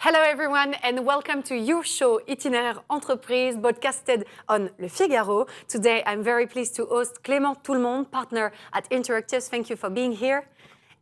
Hello everyone and welcome to your show Itinéraire Entreprise, broadcasted on Le Figaro. Today I'm very pleased to host Clement Toulemonde, partner at Interactifs. Thank you for being here.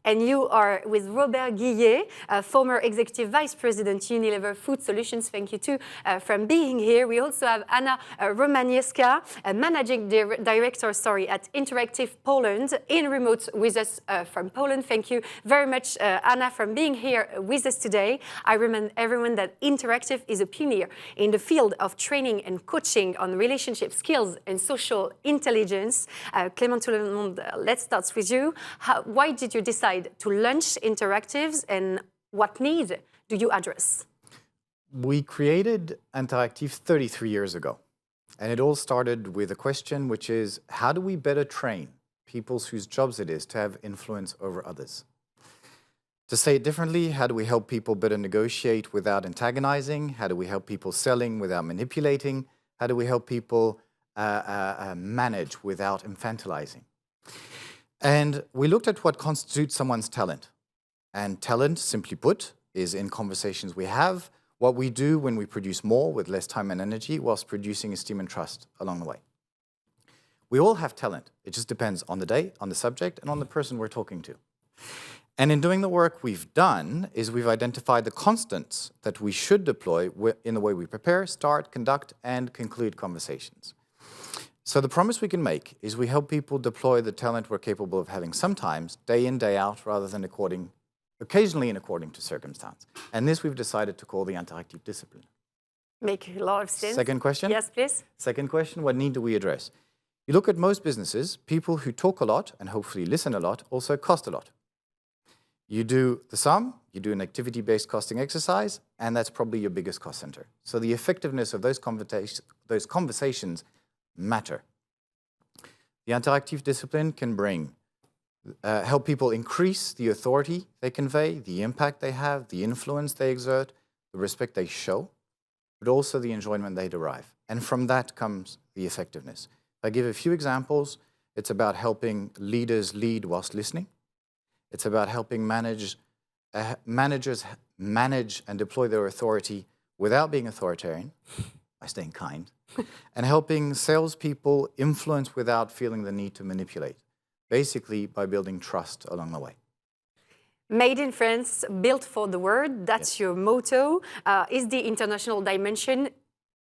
And you are with Robert Guillet, former Executive Vice President, Unilever Food Solutions. Thank you too for being here. We also have Anna Romaniecka, Managing Director at Interactifs Poland, in remote with us from Poland. Thank you very much, Anna, for being here with us today. I remind everyone that Interactifs is a pioneer in the field of training and coaching on relationship skills and social intelligence. Clement Toulemonde, let's start with you. Why did you decide to launch Interactifs and what needs do you address? We created Interactifs 33 years ago. And it all started with a question, which is, how do we better train people whose jobs it is to have influence over others? To say it differently, how do we help people better negotiate without antagonizing? How do we help people selling without manipulating? How do we help people manage without infantilizing? And we looked at what constitutes someone's talent. And talent, simply put, is in conversations we have, what we do when we produce more with less time and energy whilst producing esteem and trust along the way. We all have talent. It just depends on the day, on the subject, and on the person we're talking to. And in doing the work we've done is we've identified the constants that we should deploy in the way we prepare, start, conduct, and conclude conversations. So the promise we can make is we help people deploy the talent we're capable of having sometimes, day in, day out, rather than occasionally and according to circumstance. And this we've decided to call the Interactifs Discipline. Make a lot of sense. Second question? Yes, please. Second question, what need do we address? You look at most businesses, people who talk a lot and hopefully listen a lot also cost a lot. You do the sum, you do an activity-based costing exercise, and that's probably your biggest cost center. So the effectiveness of those conversations matter. The Interactifs Discipline can help people increase the authority they convey, the impact they have, the influence they exert, the respect they show, but also the enjoyment they derive. And from that comes the effectiveness. If I give a few examples, it's about helping leaders lead whilst listening. It's about helping managers manage and deploy their authority without being authoritarian, by staying kind, and helping salespeople influence without feeling the need to manipulate, basically by building trust along the way. Made in France, built for the world, that's your motto. Is the international dimension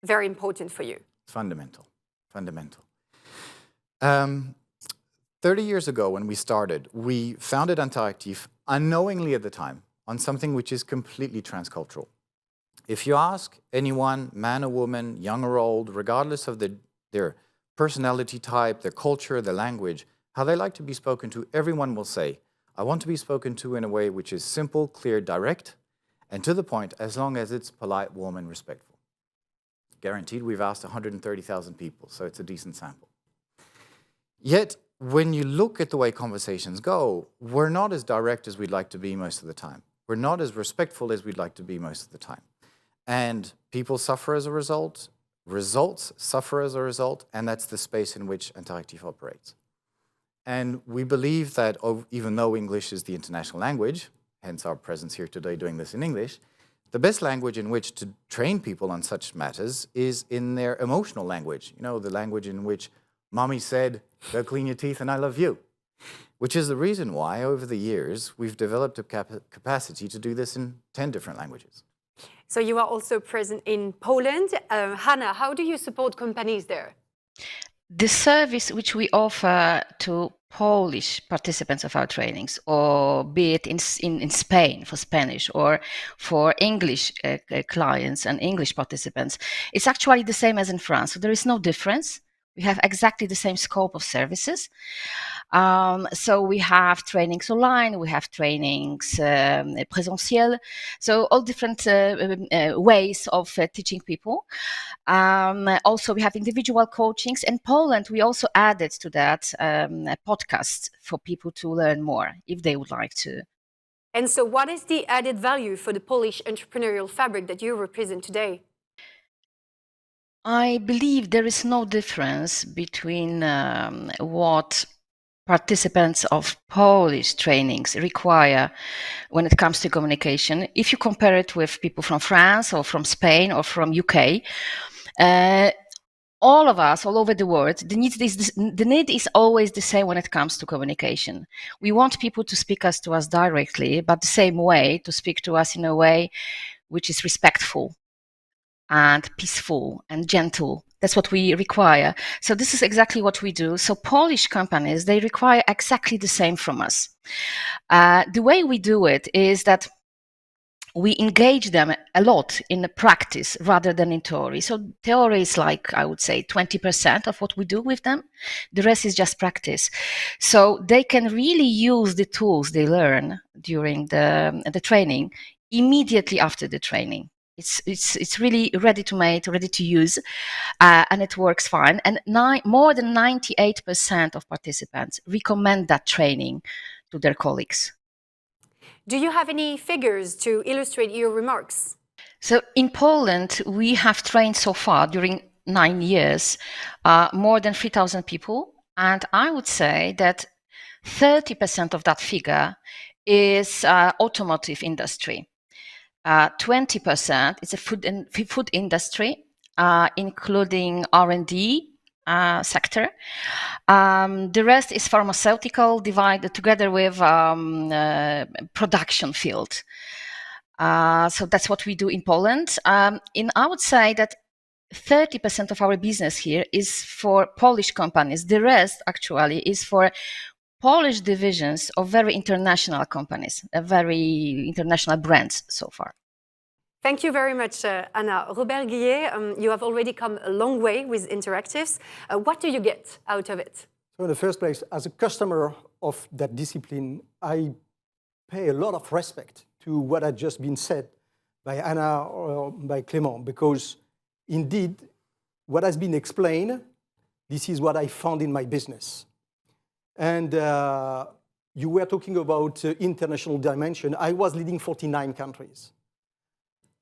very important for you? Fundamental. 30 years ago when we started, we founded Interactifs unknowingly at the time on something which is completely transcultural. If you ask anyone, man or woman, young or old, regardless of their personality type, their culture, their language, how they like to be spoken to, everyone will say, I want to be spoken to in a way which is simple, clear, direct, and to the point, as long as it's polite, warm, and respectful. Guaranteed, we've asked 130,000 people, so it's a decent sample. Yet, when you look at the way conversations go, we're not as direct as we'd like to be most of the time. We're not as respectful as we'd like to be most of the time. And people suffer as a result, results suffer as a result, and that's the space in which Interactifs operates. And we believe that even though English is the international language, hence our presence here today doing this in English, the best language in which to train people on such matters is in their emotional language. You know, the language in which mommy said, go clean your teeth and I love you. Which is the reason why, over the years, we've developed a capacity to do this in 10 different languages. So you are also present in Poland. Hannah, how do you support companies there? The service which we offer to Polish participants of our trainings, or be it in Spain for Spanish or for English clients and English participants, it's actually the same as in France. So there is no difference. We have exactly the same scope of services. So we have trainings online, we have trainings presentiel, so all different ways of teaching people. Also, we have individual coachings. In Poland, we also added to that podcasts for people to learn more if they would like to. And so what is the added value for the Polish entrepreneurial fabric that you represent today? I believe there is no difference between what participants of Polish trainings require when it comes to communication, if you compare it with people from France or from Spain or from UK, all of us, all over the world, the need is always the same when it comes to communication. We want people to speak to us directly, but the same way, to speak to us in a way which is respectful and peaceful and gentle. That's what we require. So this is exactly what we do. So Polish companies, they require exactly the same from us. The way we do it is that we engage them a lot in the practice rather than in theory. So theory is like, I would say, 20% of what we do with them. The rest is just practice. So they can really use the tools they learn during the training immediately after the training. It's really ready to make, ready to use, and it works fine. And more than 98% of participants recommend that training to their colleagues. Do you have any figures to illustrate your remarks? So in Poland, we have trained so far during 9 years more than 3,000 people. And I would say that 30% of that figure is automotive industry. 20% is a food industry, including R&D sector. The rest is pharmaceutical, divided together with production field. So that's what we do in Poland. I would say that 30% of our business here is for Polish companies. The rest actually is for Polish divisions of very international companies, very international brands so far. Thank you very much, Anna. Robert Guillet, you have already come a long way with Interactifs. What do you get out of it? So in the first place, as a customer of that discipline, I pay a lot of respect to what had just been said by Anna or by Clement, because indeed, what has been explained, this is what I found in my business. And you were talking about international dimension. I was leading 49 countries.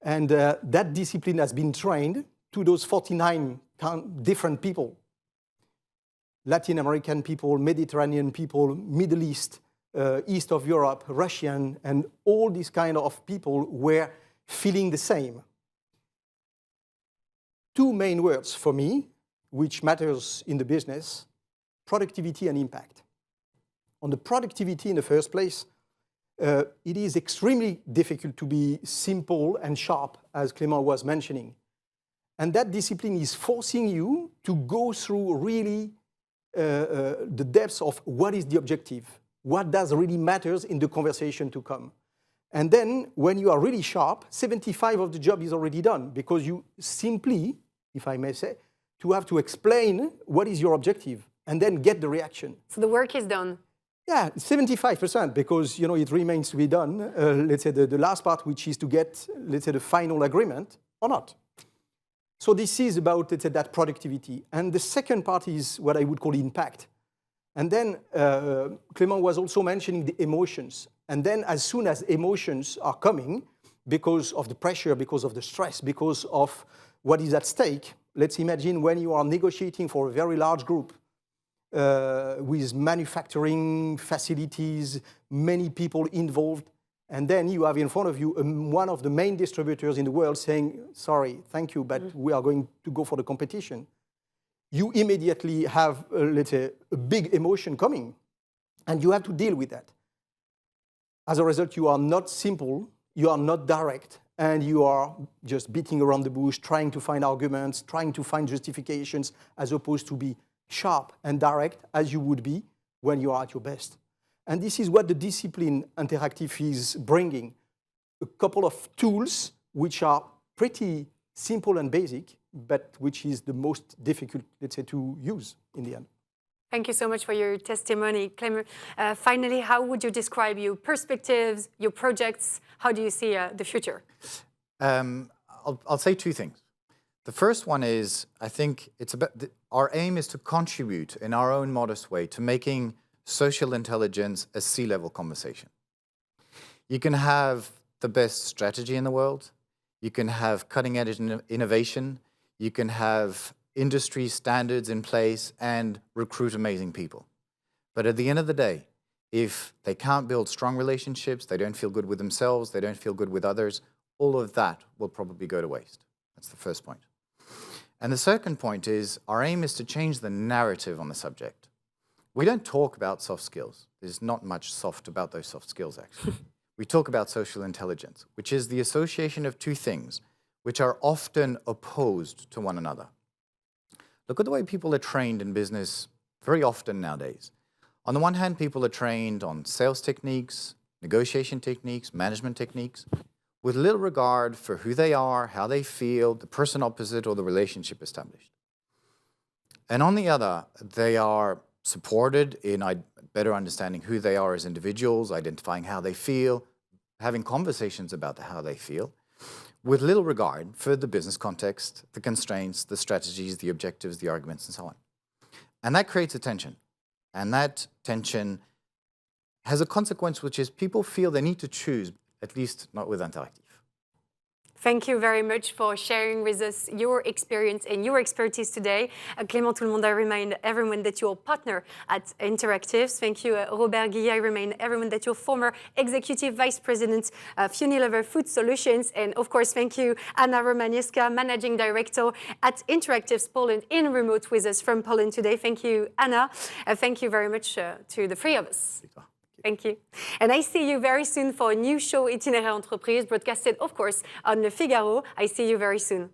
And that discipline has been trained to those 49 different people. Latin American people, Mediterranean people, Middle East, East of Europe, Russian, and all these kind of people were feeling the same. Two main words for me, which matters in the business, productivity and impact. On the productivity in the first place, it is extremely difficult to be simple and sharp, as Clement was mentioning. And that discipline is forcing you to go through really the depths of what is the objective, what does really matters in the conversation to come. And then when you are really sharp, 75% of the job is already done, because you simply, if I may say, to have to explain what is your objective and then get the reaction. So the work is done. Yeah, 75%, because it remains to be done. Let's say the last part, which is to get, let's say, the final agreement or not. So this is about, let's say, that productivity. And the second part is what I would call impact. And then Clement was also mentioning the emotions. And then as soon as emotions are coming, because of the pressure, because of the stress, because of what is at stake, let's imagine when you are negotiating for a very large group, with manufacturing facilities, many people involved, and then you have in front of you one of the main distributors in the world saying, sorry, thank you, but we are going to go for the competition. You immediately have, let's say, a big emotion coming, and you have to deal with that. As a result, you are not simple, you are not direct, and you are just beating around the bush, trying to find arguments, trying to find justifications, as opposed to be sharp and direct as you would be when you are at your best. And this is what the discipline Interactif is bringing. A couple of tools which are pretty simple and basic, but which is the most difficult, let's say, to use in the end. Thank you so much for your testimony, Clement. Finally, how would you describe your perspectives, your projects? How do you see the future? I'll say two things. The first one is, I think it's about our aim is to contribute in our own modest way to making social intelligence a C-level conversation. You can have the best strategy in the world, you can have cutting-edge innovation, you can have industry standards in place and recruit amazing people. But at the end of the day, if they can't build strong relationships, they don't feel good with themselves, they don't feel good with others, all of that will probably go to waste. That's the first point. And the second point is our aim is to change the narrative on the subject. We don't talk about soft skills. There's not much soft about those soft skills, actually. We talk about social intelligence, which is the association of two things which are often opposed to one another. Look at the way people are trained in business very often nowadays. On the one hand, people are trained on sales techniques, negotiation techniques, management techniques, with little regard for who they are, how they feel, the person opposite, or the relationship established. And on the other, they are supported in better understanding who they are as individuals, identifying how they feel, having conversations about how they feel, with little regard for the business context, the constraints, the strategies, the objectives, the arguments, and so on. And that creates a tension. And that tension has a consequence, which is people feel they need to choose, at least not with Interactif. Thank you very much for sharing with us your experience and your expertise today. Clement Toulemonde, I remind everyone that you're a partner at Interactifs. Thank you, Robert Guillet. I remind everyone that you're former Executive Vice President of Unilever Food Solutions. And of course, thank you, Anna Romaniecka, Managing Director at Interactifs Poland, in remote with us from Poland today. Thank you, Anna. Thank you very much to the three of us. Thank you. And I see you very soon for a new show, Itinéraire Entreprise, broadcasted, of course, on Le Figaro. I see you very soon.